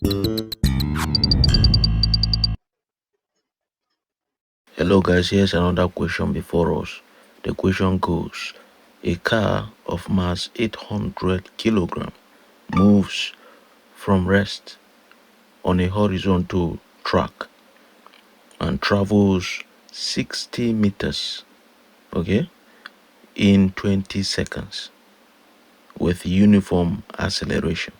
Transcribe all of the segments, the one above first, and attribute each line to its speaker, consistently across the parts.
Speaker 1: Hello guys, here's another question before us. The question goes, a car of mass 800 kilogram moves from rest on a horizontal track and travels 60 meters, okay, in 20 seconds with uniform acceleration.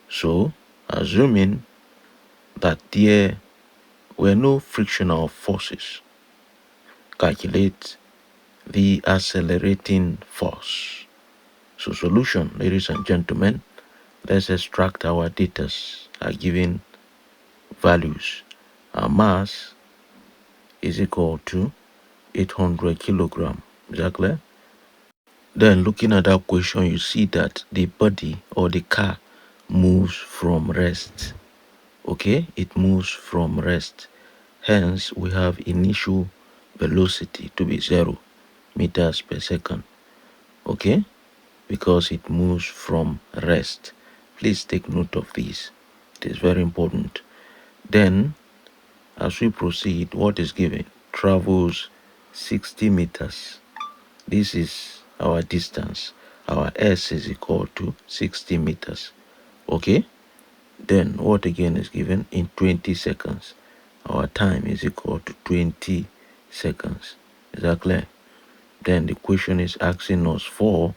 Speaker 1: So, assuming that there were no frictional forces, calculate the accelerating force. So solution, ladies and gentlemen, let's extract our data, our given values. Our mass is equal to 800 kilogram, exactly. Then looking at that question, you see that the body or the car moves from rest. Okay, it moves from rest. Hence, we have initial velocity to be 0 meters per second. Okay, because it moves from rest. Please take note of this. It is very important. Then, as we proceed, what is given? Travels 60 meters. This is our distance. Our S is equal to 60 meters. Okay? Then, what again is given? In 20 seconds. Our time is equal to 20 seconds. Is that clear? Then the question is asking us for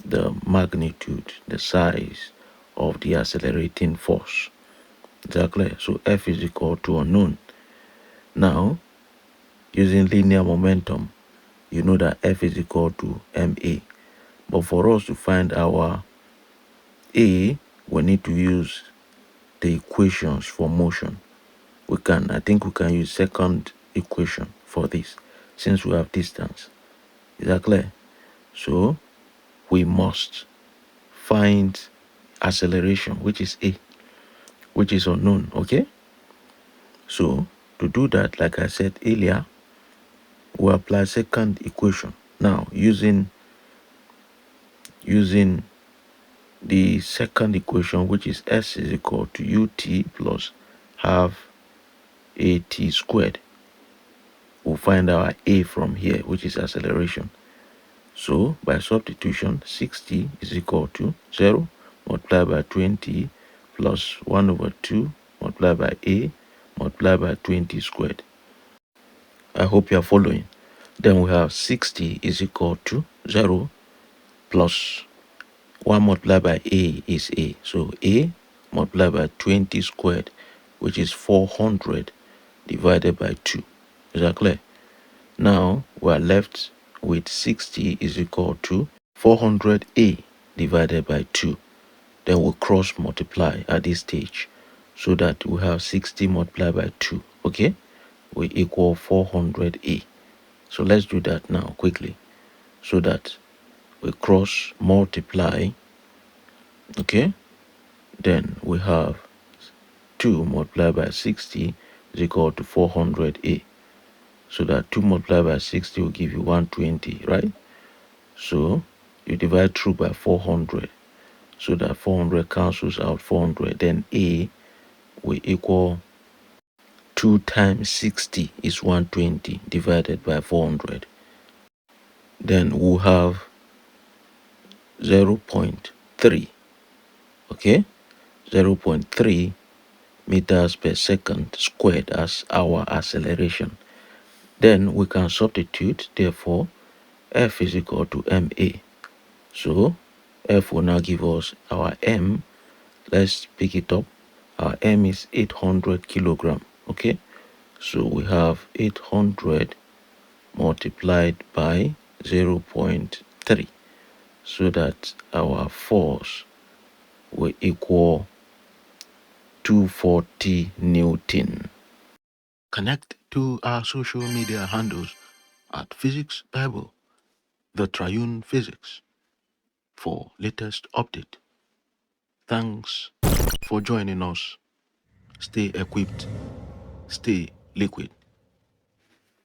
Speaker 1: the magnitude, the size of the accelerating force. Is that clear? So F is equal to unknown. Now, using linear momentum, you know that F is equal to ma. But for us to find our A, we need to use the equations for motion. I think we can use second equation for this, since we have distance. Is that clear? So we must find acceleration, which is A, which is unknown. Okay, so to do that, like I said earlier, we apply second equation. Now using the second equation, which is S is equal to ut plus half at squared, we'll find our A from here, which is acceleration. So by substitution, 60 is equal to 0 multiplied by 20 plus 1 over 2 multiplied by A multiplied by 20 squared. I hope you are following. Then we have 60 is equal to 0 plus 1 multiplied by A is A. So A multiplied by 20 squared, which is 400 divided by 2. Is that clear? Now we are left with 60 is equal to 400A divided by 2. Then we'll cross multiply at this stage so that we have 60 multiplied by 2. Okay, we equal 400A. So let's do that now quickly so that we cross multiply. Okay, then we have 2 multiplied by 60 is equal to 400A. So that 2 multiplied by 60 will give you 120, right? So you divide through by 400. So that 400 cancels out 400. Then A will equal 2 times 60 is 120 divided by 400. Then we'll have 0.3. Okay? 0.3 meters per second squared as our acceleration. Then we can substitute, therefore, F is equal to ma. So F will now give us our m. Let's pick it up. Our m is 800 kilogram. Okay, so we have 800 multiplied by 0.3, so that our force will equal 240 Newton. Connect to our social media handles at PhysicsBible, the Triune Physics, for latest update. Thanks for joining us. Stay equipped, stay liquid.